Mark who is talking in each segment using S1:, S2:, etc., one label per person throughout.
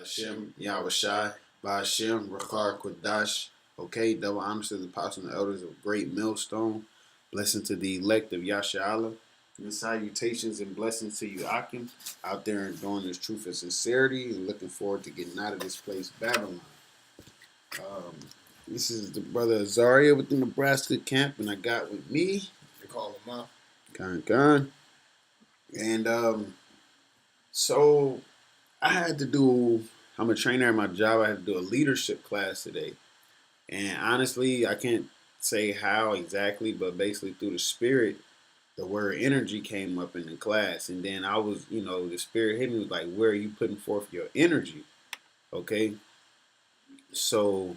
S1: BAHASHAM, YAHAWASHI, BAHASHAM, RAWCHAA, QADASH. Okay, double honors to the apostles and elders of great millstone. Blessing to the elect of Yasharahla. And salutations and blessings to you, Akim, out there and doing this truth and sincerity and looking forward to getting out of this place, Babylon. Um, this is the brother Azaria with the Nebraska camp, and I got with me.
S2: You call him up.
S1: Khan. And so I had to do, I'm a trainer at my job. I had to do a leadership class today. And honestly, I can't say how exactly, but basically through the spirit, the word energy came up in the class. And then I was, the spirit hit me was like, where are you putting forth your energy? Okay. So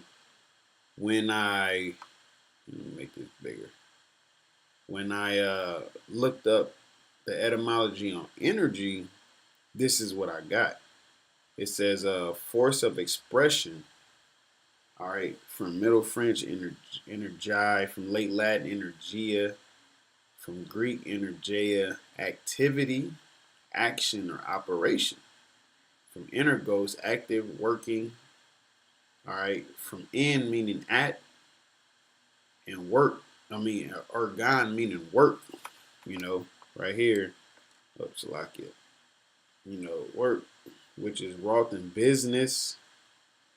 S1: when let me make this bigger. When I looked up the etymology on energy, this is what I got. It says a force of expression. All right, from Middle French, energi, from late Latin, energia, from Greek, energeia, activity, action, or operation. From energos, active, working. All right, from in, meaning at, and work. Organ, meaning work. Right here. Oops, lock it. Work, which is wrought in business,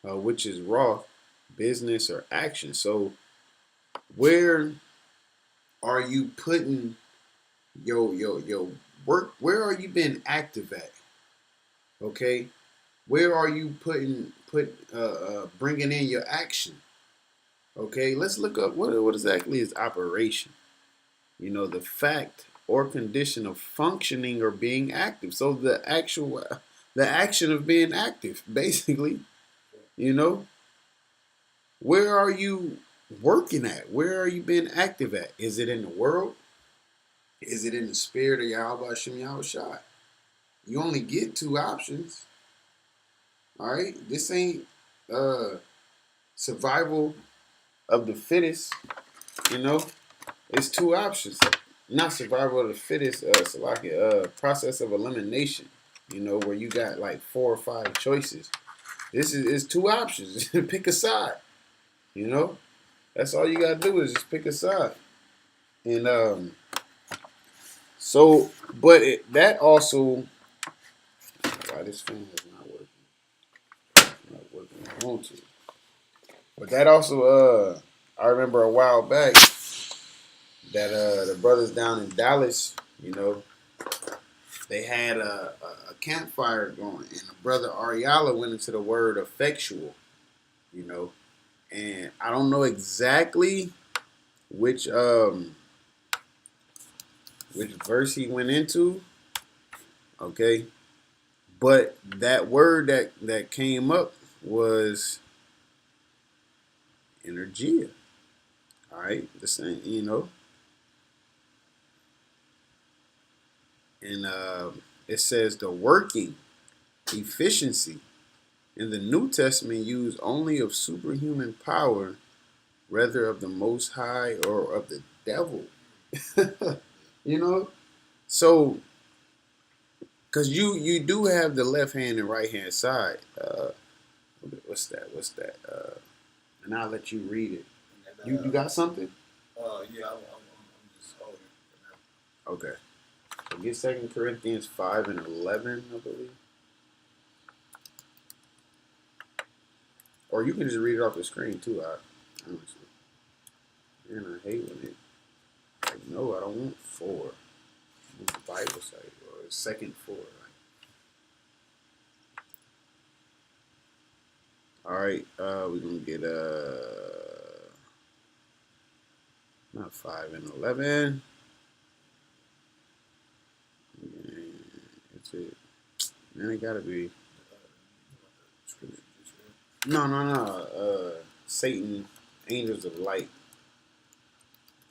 S1: which is wrought, business or action. So where are you putting your work? Where are you being active at? Okay, where are you bringing in your action? Okay, let's look up what exactly is operation. The fact or condition of functioning or being active. So the action of being active, basically. Where are you working at? Where are you being active at? Is it in the world? Is it in the spirit of YAHAWASHI, YAHAWASHI? You only get two options. All right? This ain't survival of the fittest. It's two options. Not survival of the fittest, process of elimination. Where you got like 4 or 5 choices. This is two options. Pick a side. That's all you gotta do is just pick a side. And that also, why this fan is not working I want to. But that also, I remember a while back that the brothers down in Dallas, they had a campfire going, and the brother Ariala went into the word effectual, and I don't know exactly which verse he went into, okay, but that word that came up was energia. All right, the same, and it says the working efficiency in the New Testament used only of superhuman power, rather of the Most High or of the devil. So because you do have the left hand and right hand side. What's that? And I'll let you read it. You got something?
S2: Yeah, I'm just holding it for now.
S1: Okay. So get 2 Corinthians 5 and 11, I believe. Or you can just read it off the screen too. Honestly, man, I hate when it. Like, no, I don't want 4. I want the Bible site or second 4. All right, we're gonna get not 5 and 11. It's it. Man, it gotta be. No. Satan, angels of light.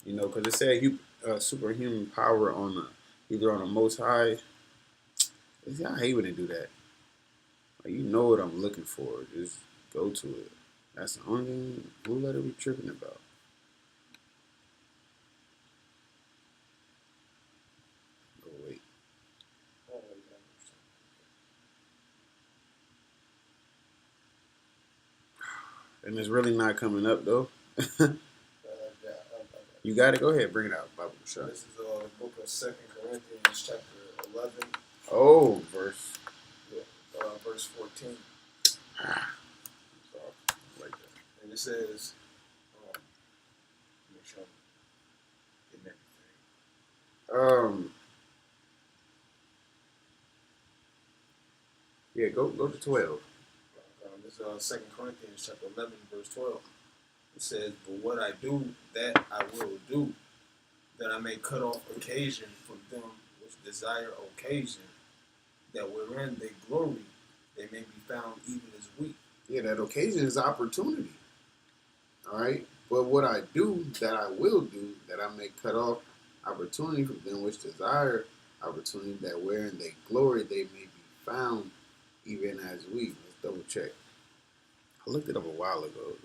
S1: Because it said superhuman power on either on the Most High. I hate when they do that. Like, what I'm looking for. Just go to it. That's the only thing. Who let it be tripping about? Oh wait. And it's really not coming up though.
S2: Yeah,
S1: You got it. Go ahead, bring it out, Bible Shah.
S2: this is the book of 2 Corinthians, chapter 11,
S1: Oh, verse.
S2: verse 14.
S1: Ah, like
S2: And it says, make sure I'm getting everything.
S1: that. Yeah, go to 12.
S2: This is 2 Corinthians, chapter 11, verse 12. It says, but what I do, that I will do, that I may cut off occasion from them which desire occasion, that wherein they glory, they may be found even as weak.
S1: Yeah, that occasion is opportunity. All right. But what I do, that I will do, that I may cut off opportunity from them which desire opportunity, that wherein they glory, they may be found even as weak. Let's double check. I looked it up a while ago.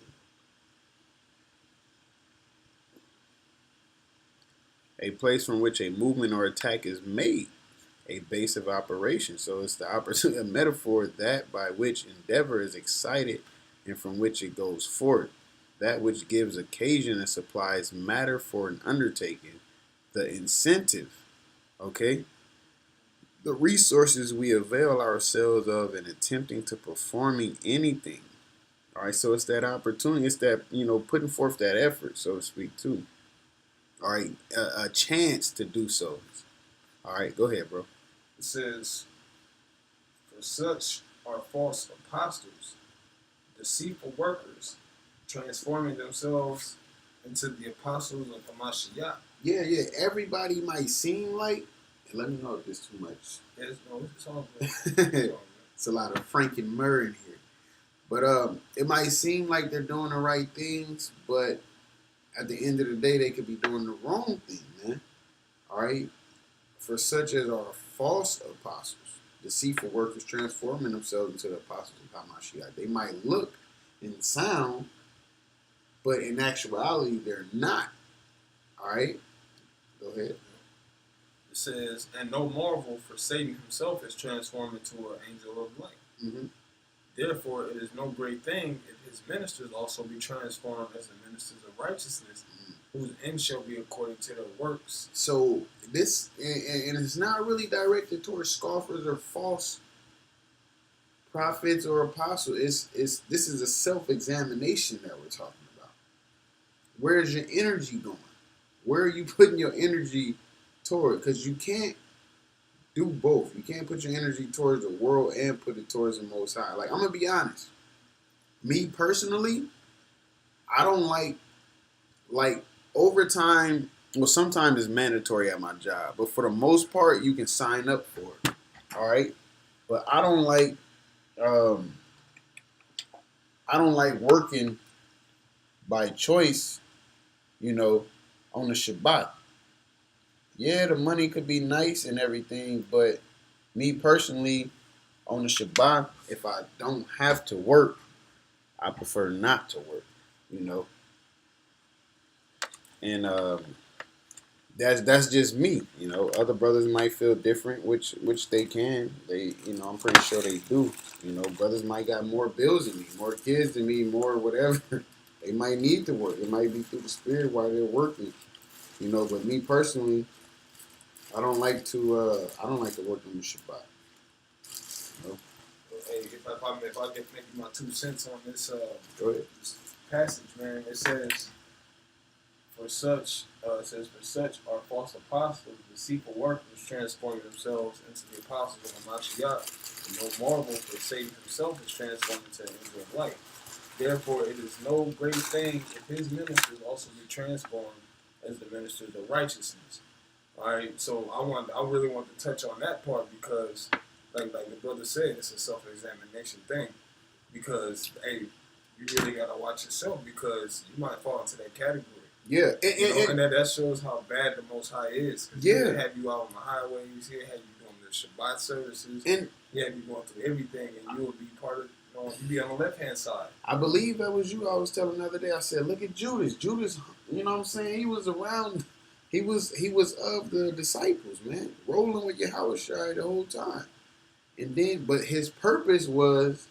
S1: A place from which a movement or attack is made, a base of operation. So it's the opportunity, a metaphor that by which endeavor is excited and from which it goes forth. That which gives occasion and supplies matter for an undertaking. The incentive, okay? The resources we avail ourselves of in attempting to performing anything. All right, so it's that opportunity. It's that, putting forth that effort, so to speak, too. All right, a chance to do so. All right, go ahead, bro.
S2: It says, for such are false apostles, deceitful workers, transforming themselves into the apostles of Hamashiach.
S1: Yeah. Everybody might seem like, and let me know if there's too much.
S2: It's all good.
S1: It's a lot of Frank and Murray in here. But it might seem like they're doing the right things, but at the end of the day, they could be doing the wrong thing, man. All right? For such as are false apostles, deceitful workers transforming themselves into the apostles of Hamashiach. They might look and sound, but in actuality, they're not. All right? Go ahead.
S2: It says, and no marvel, for Satan himself is transformed into an angel of light.
S1: Mm-hmm.
S2: Therefore, it is no great thing if his ministers also be transformed as the ministers of righteousness, whose end shall be according to their works.
S1: So this, and it's not really directed towards scoffers or false prophets or apostles. This is a self-examination that we're talking about. Where's your energy going? Where are you putting your energy toward? Because you can't do both. You can't put your energy towards the world and put it towards the Most High. Like, I'm gonna be honest. Me personally, I don't like overtime. Well, sometimes it's mandatory at my job, but for the most part, you can sign up for it. All right, but I don't like working by choice. On the Shabbat. Yeah, the money could be nice and everything, but me personally, on the Shabbat, if I don't have to work, I prefer not to work, And that's just me, Other brothers might feel different, which they can. I'm pretty sure they do. Brothers might got more bills than me, more kids than me, more whatever. They might need to work. It might be through the spirit while they're working, But me personally, I don't like to work on the Shabbat.
S2: Hey, if I get maybe my 2 cents on this,
S1: Go ahead.
S2: This passage, man, it says, for such are false apostles, deceitful workers, transforming themselves into the apostles of Hamashiach. And no marvel, for Satan himself is transformed into an angel of light. Therefore, it is no great thing if his ministers also be transformed as the ministers of righteousness. All right, so I really want to touch on that part because, like the brother said, it's a self-examination thing. Because, hey, you really gotta watch yourself because you might fall into that category.
S1: Yeah,
S2: and that shows how bad the Most High is. Yeah, he'll have you out on the highways. He'll have you doing the Shabbat services. And he'll have you going through everything, and you will be part of. You be on the left hand side. I
S1: believe that was you. I was telling the other day. I said, look at Judas. Judas, you know what I'm saying? He was around. He was of the disciples, man, rolling with YAHAWASHI the whole time. And then, but his purpose was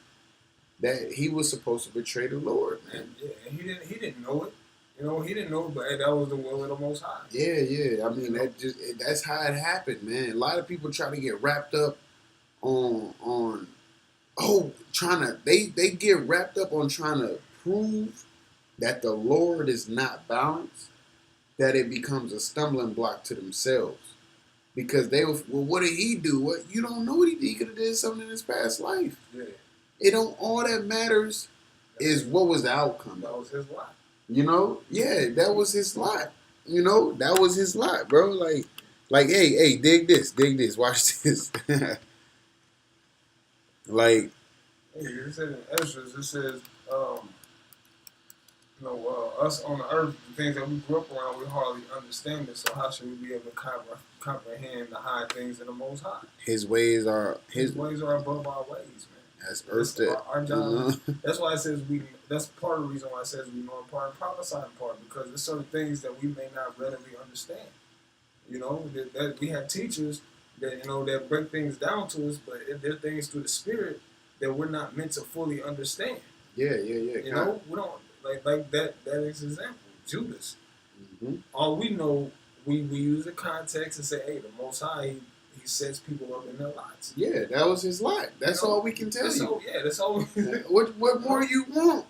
S1: that he was supposed to betray the Lord, man.
S2: And, yeah, and he didn't know it. You know, he didn't know it, but hey, that was the will of the Most High.
S1: Yeah, yeah. I mean, that's how it happened, man. A lot of people try to get wrapped up on they get wrapped up on trying to prove that the Lord is not balanced, that it becomes a stumbling block to themselves. Because what did he do? What, you don't know what he did. He could have did something in his past life.
S2: Yeah.
S1: It don't. All that matters is what was the outcome.
S2: That was his lot.
S1: You know? Yeah, that was his lot. You know, that was his lot, bro. Like, hey, dig this, watch this. Like,
S2: hey, it said in Ezra's, it says, us on the earth, the things that we grew up around, we hardly understand it. So how should we be able to comprehend the high things of the Most High?
S1: His ways are
S2: above our ways, man.
S1: That's earth that
S2: our job. That's why it says we. That's part of the reason why it says we know in part and prophesy in part, because there's certain things that we may not readily understand. You know, that we have teachers that that break things down to us, but there are things through the Spirit that we're not meant to fully understand.
S1: Yeah.
S2: You know, we don't like that. That is an example. Judas.
S1: Mm-hmm.
S2: All we know, we use the context and say, hey, the Most High. He sets people up in their lots.
S1: Yeah, that was his lot. That's all we can tell you.
S2: That's all.
S1: What more do you want?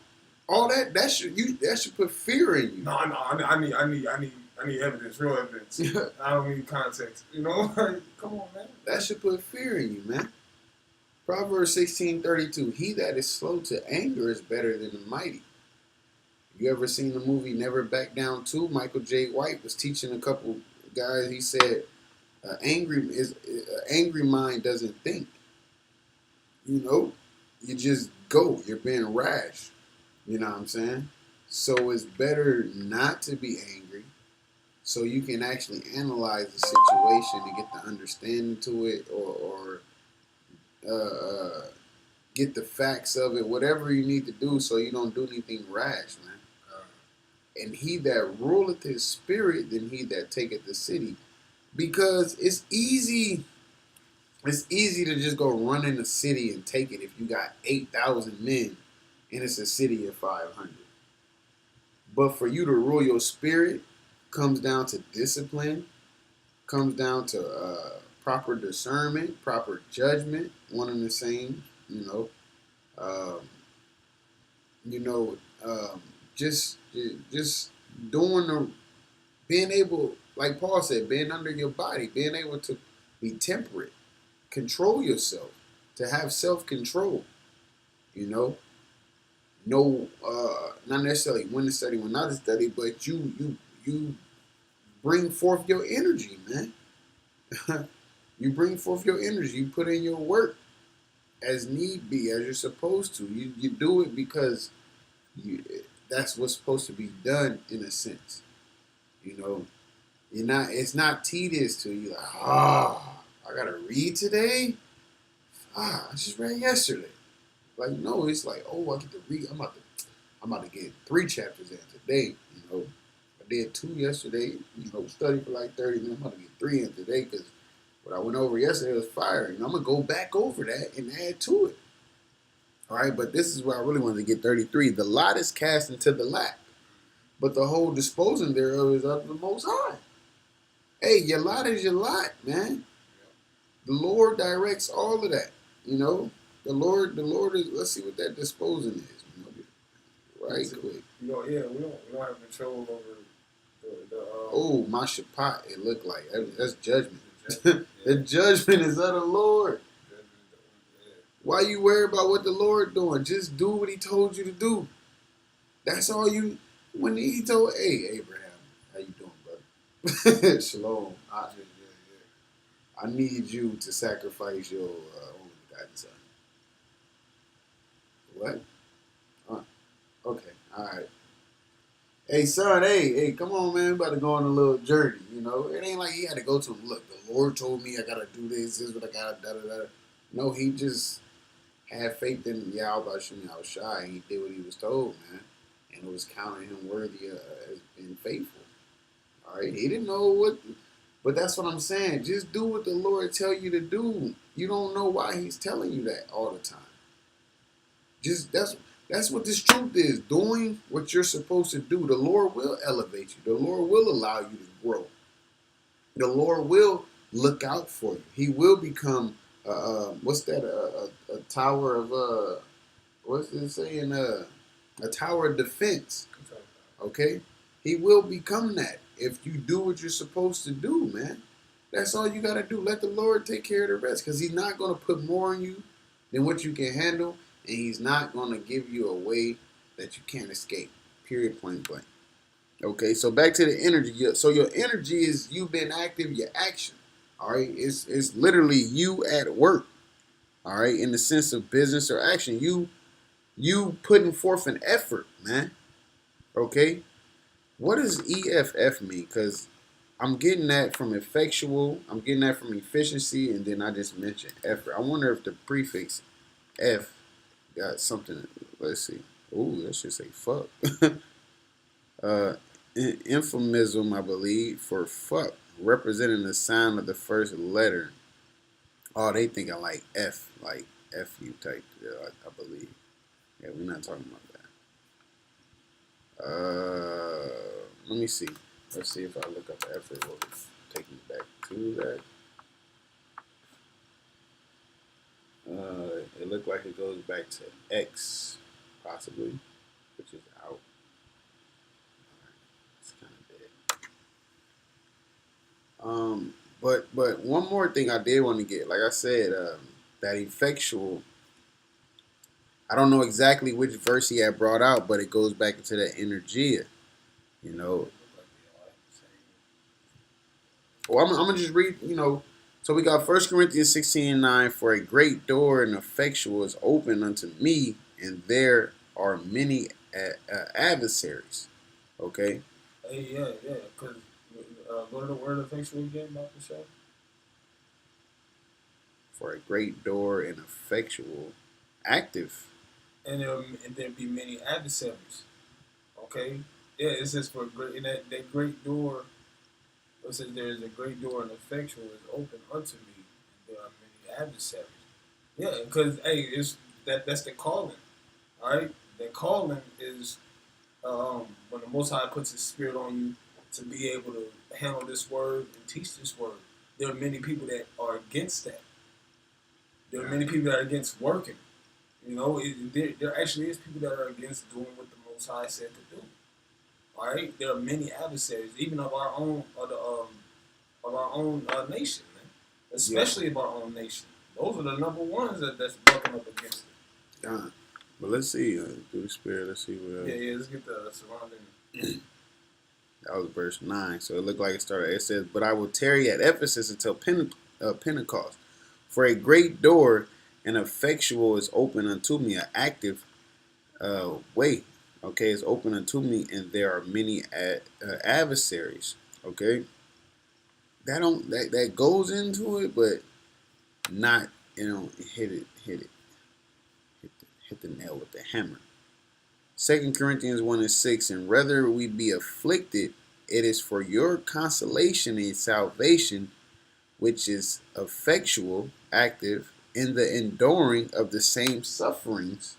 S1: All that should put fear in you.
S2: No. I need evidence, real evidence. I don't need context. You know, come on, man.
S1: That should put fear in you, man. Proverbs 16:32. He that is slow to anger is better than the mighty. You ever seen the movie Never Back Down 2? Michael J. White was teaching a couple guys. He said, angry mind doesn't think. You know, you just go. You're being rash. You know what I'm saying? So it's better not to be angry, so you can actually analyze the situation and get the understanding to it, or get the facts of it. Whatever you need to do, so you don't do anything rash, man. And he that ruleth his spirit, than he that taketh the city. Because it's easy to just go run in the city and take it if you got 8,000 men and it's a city of 500. But for you to rule your spirit comes down to discipline, comes down to proper discernment, proper judgment, one and the same, just doing being able, like Paul said, being under your body, being able to be temperate, control yourself, to have self-control, No, not necessarily when to study, when not to study, but you bring forth your energy, man. You bring forth your energy. You put in your work as need be, as you're supposed to. You do it because that's what's supposed to be done in a sense, It's not tedious to you. Like, I gotta read today. I just read yesterday. Like, no, it's like, I get to read. I'm about to get 3 chapters in today. I did 2 yesterday. Study for like 30 minutes. I'm about to get 3 in today because what I went over yesterday was fire. And I'm gonna go back over that and add to it. All right, but this is where I really wanted to get 33. The lot is cast into the lap, but the whole disposing thereof is of the Most High. Hey, your lot is your lot, man. The Lord directs all of that. The Lord is. Let's see what that disposing is. Right quick.
S2: We don't have control over
S1: the my shapat. It looked like that's judgment. The judgment is of the Lord. Why you worry about what the Lord doing? Just do what He told you to do. That's all you. When He told, hey Abraham, how you doing, brother? Shalom. I need you to sacrifice your only begotten son. What? Okay. All right. Hey, son. Hey, come on, man. We about to go on a little journey. It ain't like he had to go to him. Look, the Lord told me I gotta do this. This is what I gotta da. No, he just had faith in YAHAWASHI, and he did what he was told, man. And it was counting him worthy as being faithful. All right. He didn't know what. But that's what I'm saying. Just do what the Lord tell you to do. You don't know why He's telling you that all the time. Just that's what this truth is. Doing what you're supposed to do. The Lord will elevate you. The Lord will allow you to grow. The Lord will look out for you. He will become what's that? A tower of what's it saying? A tower of defense. Okay, He will become that if you do what you're supposed to do, man. That's all you gotta do. Let the Lord take care of the rest, because He's not gonna put more on you than what you can handle, and He's not gonna give you a way that you can't escape. Period. Point blank. Okay, so back to the energy. So your energy is you being active, your action. All right, it's literally you at work. All right, in the sense of business or action, you putting forth an effort, man. Okay, what does EFF mean? Because I'm getting that from effectual, I'm getting that from efficiency, and then I just mentioned effort. I wonder if the prefix F got something. Let's see. Ooh, that should say fuck. uh, Euphemism, I believe, for fuck, representing the sound of the first letter. Oh, they think I like FU type, I believe. Yeah, we're not talking about that. Let me see. Let's see if I look up effort. Will take me back to that. It looked like it goes back to X, possibly, which is out. It's kind of dead. But one more thing I did want to get, like I said, that effectual. I don't know exactly which verse he had brought out, but it goes back into that energia. You know, well, I'm gonna just read. So we got 1 Corinthians 16:9. For a great door and effectual is open unto me, and there are many adversaries. Okay.
S2: Hey, yeah. Because go to the word effectual again about the show.
S1: For a great door and effectual, active.
S2: And there be many adversaries. Okay. Yeah, it says for great in that great door. It says there is a great door and effectual is open unto me, and there are many adversaries. Yeah, because hey, that's the calling. All right, the calling is when the Most High puts His Spirit on you to be able to handle this word and teach this word. There are many people that are against that. There are many people that are against working. You know, there actually is people that are against doing what the Most High said to do. All right, there are many adversaries, even of our own, nation, man. Especially of our own nation. Those are the number ones that's bucking up against it.
S1: God. But let's see through the Spirit. Let's see what.
S2: Yeah. Let's get the surrounding.
S1: That was verse 9. So it looked like it started. It says, "But I will tarry at Ephesus until Pentecost. For a great door and effectual is open unto me, an active way. Okay, is open unto me, and there are many adversaries." Okay, that goes into it, but not hit the nail with the hammer. 2 Corinthians 1:6, and whether we be afflicted, it is for your consolation and salvation, which is effectual, active, in the enduring of the same sufferings,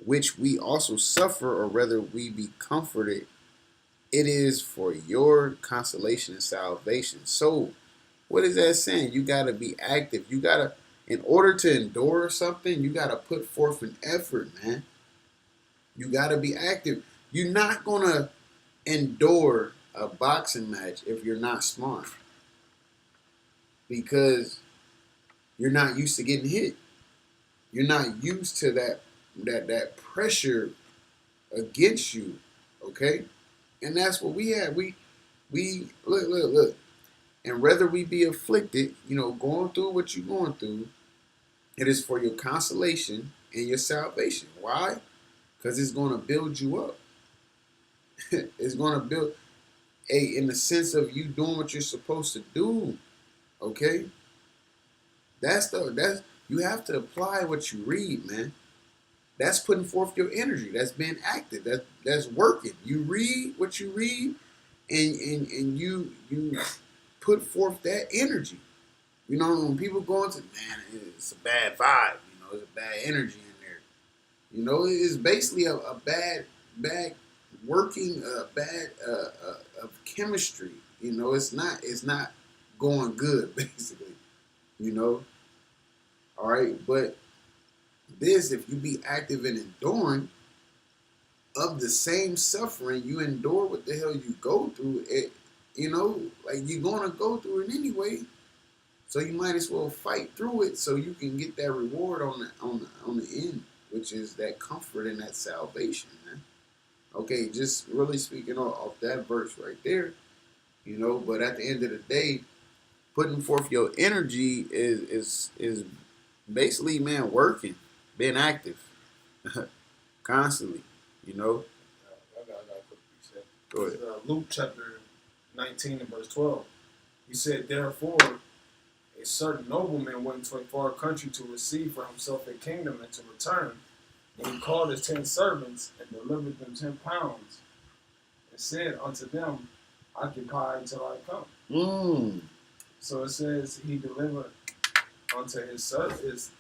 S1: which we also suffer, or whether we be comforted, it is for your consolation and salvation. So, what is that saying? You got to be active. You got to, in order to endure something, you got to put forth an effort, man. You got to be active. You're not going to endure a boxing match if you're not smart, because you're not used to getting hit. You're not used to that pressure against you, okay? And that's what we have. We look. And whether we be afflicted, going through what you're going through, it is for your consolation and your salvation. Why? Because it's going to build you up. It's going to build in the sense of you doing what you're supposed to do. Okay? That's you have to apply what you read, man. That's putting forth your energy. That's being active. That's working. You read what you read, and you put forth that energy. When people go into, man, it's a bad vibe. It's a bad energy in there. You know, it's basically a bad working, bad of chemistry. You know, it's not going good basically. You know, all right. But this, if you be active in enduring of the same suffering, you endure what the hell you go through. It, you know, like you're gonna go through it anyway. So you might as well fight through it so you can get that reward on the end, which is that comfort and that salvation, man. Okay, just really speaking off that verse right there, you know. But at the end of the day, putting forth your energy is basically, man, working, being active, constantly, you know.
S2: I got a quick reset.
S1: Go ahead.
S2: Luke chapter 19 and verse 12. He said, therefore, a certain nobleman went into a far country to receive for himself a kingdom and to return. And he called his 10 servants and delivered them 10 pounds and said unto them, occupy until I come. So it says he delivered unto his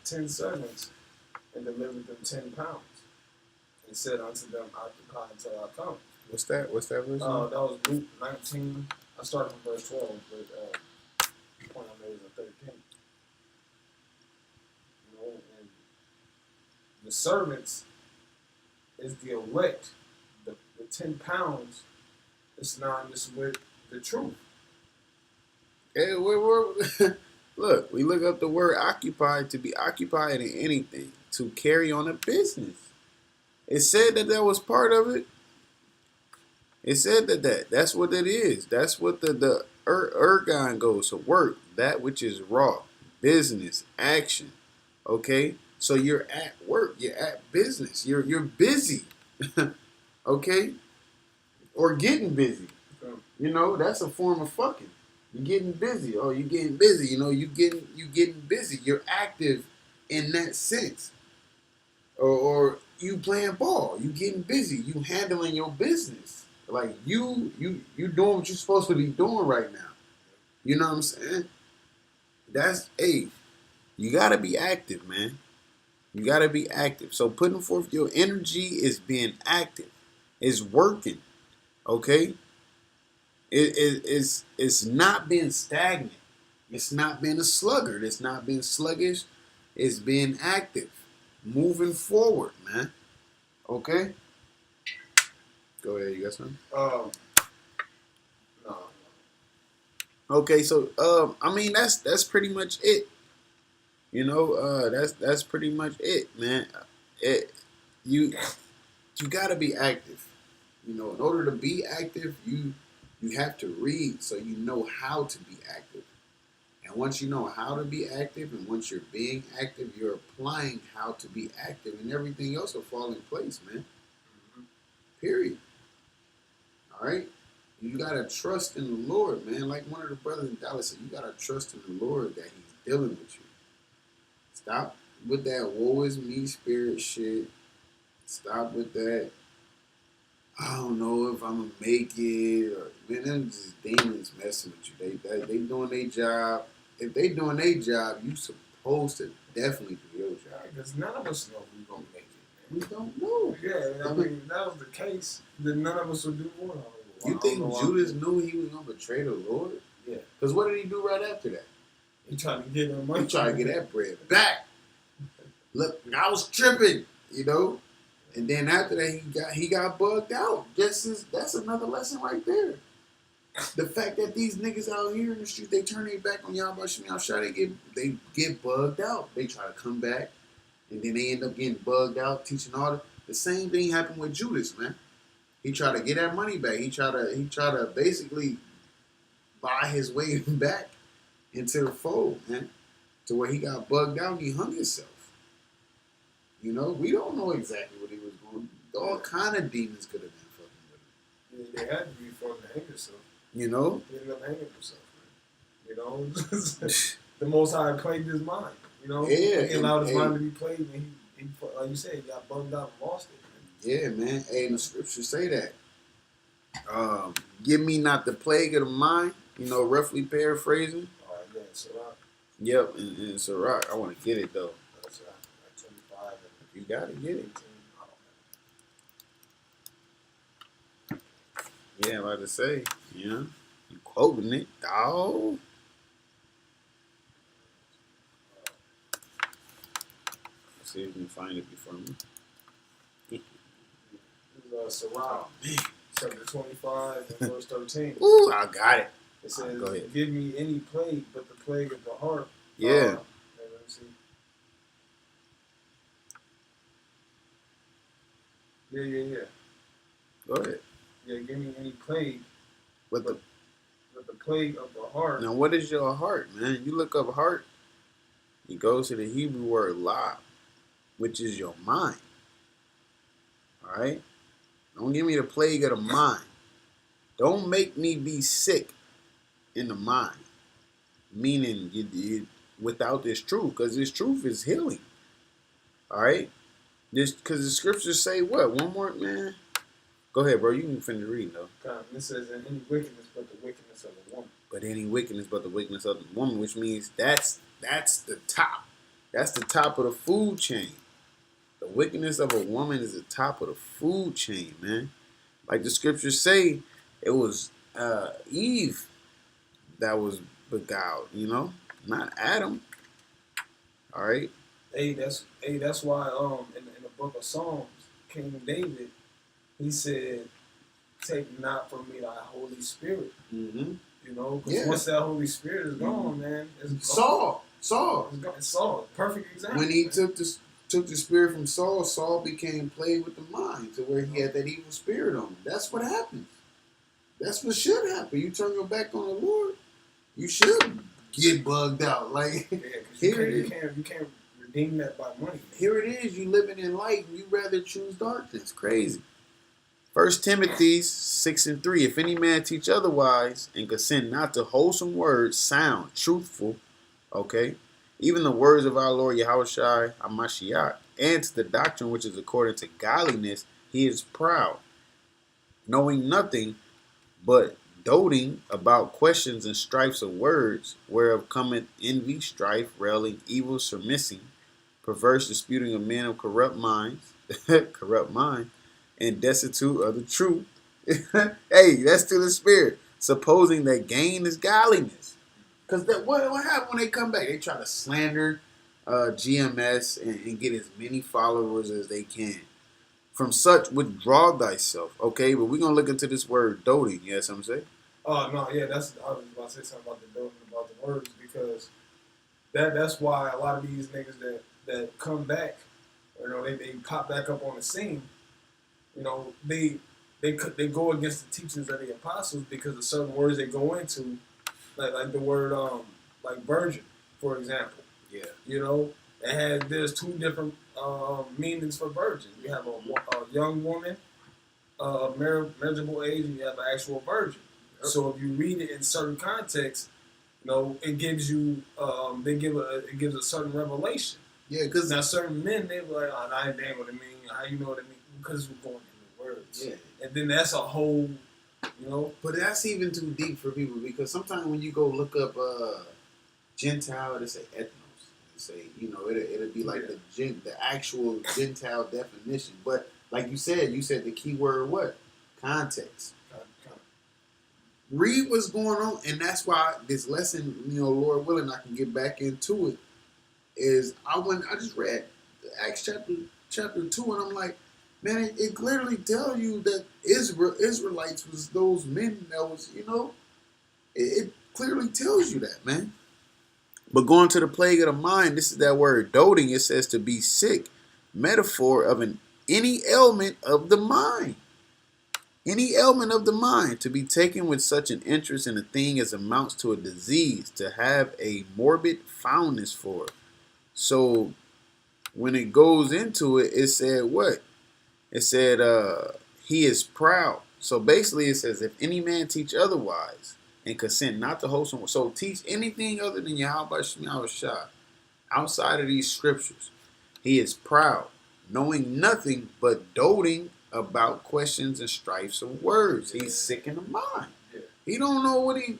S2: 10 servants and delivered them 10 pounds and said unto them, occupy until I come.
S1: What's that? What's that verse?
S2: That was Luke 19. I started from verse 12, but the point I made was in 13. You know, and the servants is the elect. The 10 pounds is synonymous with the truth.
S1: Hey, look, we look up the word occupied, to be occupied in anything, to carry on a business. It said that was part of it. It said that's what it is. That's what the ergon goes to work, that which is raw, business, action. Okay? So you're at work, you're at business, you're busy. Okay? Or getting busy. You know, that's a form of fucking. You're getting busy. Oh, you're getting busy. You know, you getting busy. You're active in that sense. Or you playing ball. You getting busy. You handling your business. Like you doing what you're supposed to be doing right now. You know what I'm saying? You gotta be active, man. You gotta be active. So putting forth your energy is being active. It's working. Okay? It's not being stagnant. It's not being a sluggard. It's not being sluggish. It's being active. Moving forward, man. Okay? Go ahead, you got something?
S2: No.
S1: Okay, so I mean that's pretty much it. You know, that's pretty much it, man. You gotta be active. You know, in order to be active, you have to read so you know how to be active. And once you know how to be active, and once you're being active, you're applying how to be active, and everything else will fall in place, man. Period. All right? You got to trust in the Lord, man. Like one of the brothers in Dallas said, you got to trust in the Lord that he's dealing with you. Stop with that woe is me spirit shit. Stop with that, I don't know if I'm going to make it. Or, man, them just demons messing with you. They doing their job. If they doing their job, you supposed to definitely do your job.
S2: Because none of us know we're going to make it,
S1: man. We don't know.
S2: Yeah, I mean, if that was the case, then none of us would do more.
S1: You think Judas knew he was going to betray the Lord?
S2: Yeah.
S1: Because what did he do right after that?
S2: He tried to get that money.
S1: He tried to get that bread back. Look, I was tripping, you know. And then after that, he got bugged out. That's another lesson right there. The fact that these niggas out here in the street, they turn their back on YAHAWASHI, they get bugged out. They try to come back, and then they end up getting bugged out, teaching all the same thing happened with Judas, man. He tried to get that money back. He tried to basically buy his way back into the fold, man, to where he got bugged out and he hung himself. You know, we don't know exactly what he was going to do. All kind of demons could have been fucking with him.
S2: Yeah, they had to be for him to hang himself.
S1: You know?
S2: He ended up hanging himself, man. You know? The Most High played his mind. You know?
S1: Yeah.
S2: He allowed his mind to be played, and he, like you said, he got bugged out and lost it.
S1: Man. Yeah, man. Hey, and the scriptures say that. Give me not the plague of the mind, you know, roughly paraphrasing.
S2: All right, yeah, Sirach.
S1: Yep, and Sirach. I want to get it, though.
S2: That's right. 25.
S1: You got to get it. Yeah, I'm about to say, you know, you quoting it, dog. Let's see if you can find it before me.
S2: This is Sirach, chapter 25 and verse 13.
S1: Ooh, I got it.
S2: It says,
S1: Go ahead.
S2: "Give me any plague but the plague of the heart."
S1: Yeah.
S2: Let me see. Yeah.
S1: Go ahead.
S2: Yeah, give me any plague
S1: But
S2: but the plague of the heart.
S1: now, what is your heart, man? You look up heart. You go to the Hebrew word la, which is your mind. All right. Don't give me the plague of the mind. Don't make me be sick in the mind. Meaning, you without this truth, because this truth is healing. All right. This because the scriptures say what? One more, man. Go ahead, bro. You can finish reading though.
S2: It says, "And any wickedness but the wickedness of a woman."
S1: But any wickedness but the wickedness of the woman, which means that's the top. That's the top of the food chain. The wickedness of a woman is the top of the food chain, man. Like the scriptures say, it was Eve that was beguiled, you know, not Adam. All right.
S2: That's why in the book of Psalms, King David, he said, "Take not from me thy Holy Spirit."
S1: Mm-hmm.
S2: You know, because once that Holy Spirit is gone, man, it's gone.
S1: Saul.
S2: It's Saul. Perfect example.
S1: When he took the spirit from Saul, Saul became plagued with the mind to where he had that evil spirit on him. That's what happens. That's what should happen. You turn your back on the Lord, you should get bugged out. Like
S2: you can't redeem that by money.
S1: Here it is. You living in light, and you rather choose darkness. Crazy. 1 Timothy 6:3. If any man teach otherwise and consent not to wholesome words, sound, truthful, okay, even the words of our Lord YAHAWASHI HaMashiach, and to the doctrine which is according to godliness, he is proud, knowing nothing, but doting about questions and strifes of words, whereof cometh envy, strife, railing, evil, surmissing, perverse disputing of men of corrupt minds, and destitute of the truth. Hey, that's to the spirit, supposing that gain is godliness. Because what happened when they come back? They try to slander GMS and get as many followers as they can. From such withdraw thyself. Okay, but we're going to look into this word doting. You have something to say?
S2: Oh, no, yeah, I was about to say something about the doting, about the words, because that's why a lot of these niggas that come back, you know, they pop back up on the scene, you know, they go against the teachings of the apostles because of certain words they go into, like the word like virgin, for example.
S1: Yeah.
S2: You know, there's two different meanings for virgin. You have a young woman, marriageable age, and you have an actual virgin. Yep. So if you read it in certain contexts, you know, it gives you it gives a certain revelation.
S1: Yeah, because
S2: now certain men, they be like, "Oh, I ain't damn what it mean." How you know what it mean? Because we're going in the words.
S1: Yeah. And
S2: then that's a whole, you know.
S1: But that's even too deep for people, because sometimes when you go look up Gentile, they say ethnos. They say, you know, it'll be like the actual Gentile definition. But like you said the key word what? Context. Read what's going on, and that's why this lesson, you know, Lord willing, I can get back into it. Is I just read Acts chapter 2, and I'm like, man, it clearly tells you that Israelites was those men that was, you know, it clearly tells you that, man. But going to the plague of the mind, this is that word doting. It says to be sick, metaphor of any ailment of the mind. Any ailment of the mind, to be taken with such an interest in a thing as amounts to a disease, to have a morbid fondness for it. So when it goes into it, it said what? It said he is proud. So basically it says if any man teach otherwise and consent not to wholesome, so teach anything other than YAHAWASHI outside of these scriptures, he is proud, knowing nothing but doting about questions and strifes of words. He's sick in the mind. He don't know what he's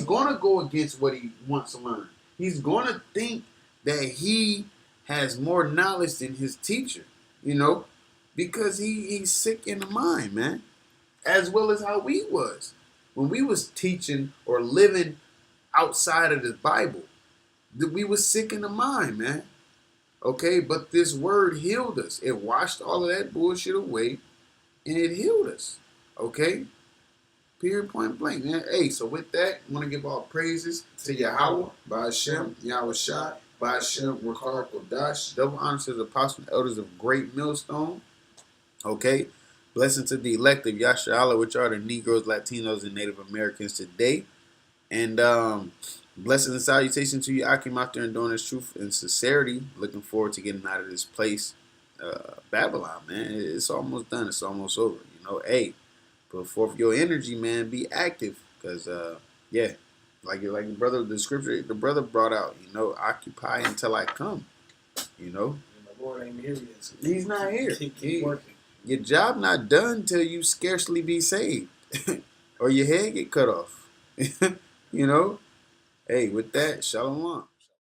S1: gonna go against what he wants to learn. He's gonna think that he has more knowledge than his teacher, you know, because he's sick in the mind, man. as well as how we was when we was teaching or living outside of the Bible. We was sick in the mind, man. Okay, but this word healed us. It washed all of that bullshit away, and it healed us. Okay, period, point blank, man. Hey, so with that, I want to give all praises to Yahawah, BAHASHAM, YAHAWASHI, BAHASHAM, QADASH. Double honors to the apostles and elders of Great Millstone. Okay, blessing to the elect of Yasharala, which are the Negroes, Latinos, and Native Americans today. And blessings and salutations to you. I came out there and doing this truth and sincerity. Looking forward to getting out of this place, Babylon, man. It's almost done. It's almost over. You know, hey, put forth your energy, man. Be active, cause yeah, like the scripture, the brother brought out. You know, occupy until I come. You know,
S2: the Lord ain't here yet. So
S1: He's not here.
S2: Keep working.
S1: Your job not done till you scarcely be saved, or your head get cut off. You know. Hey, with that, shalom.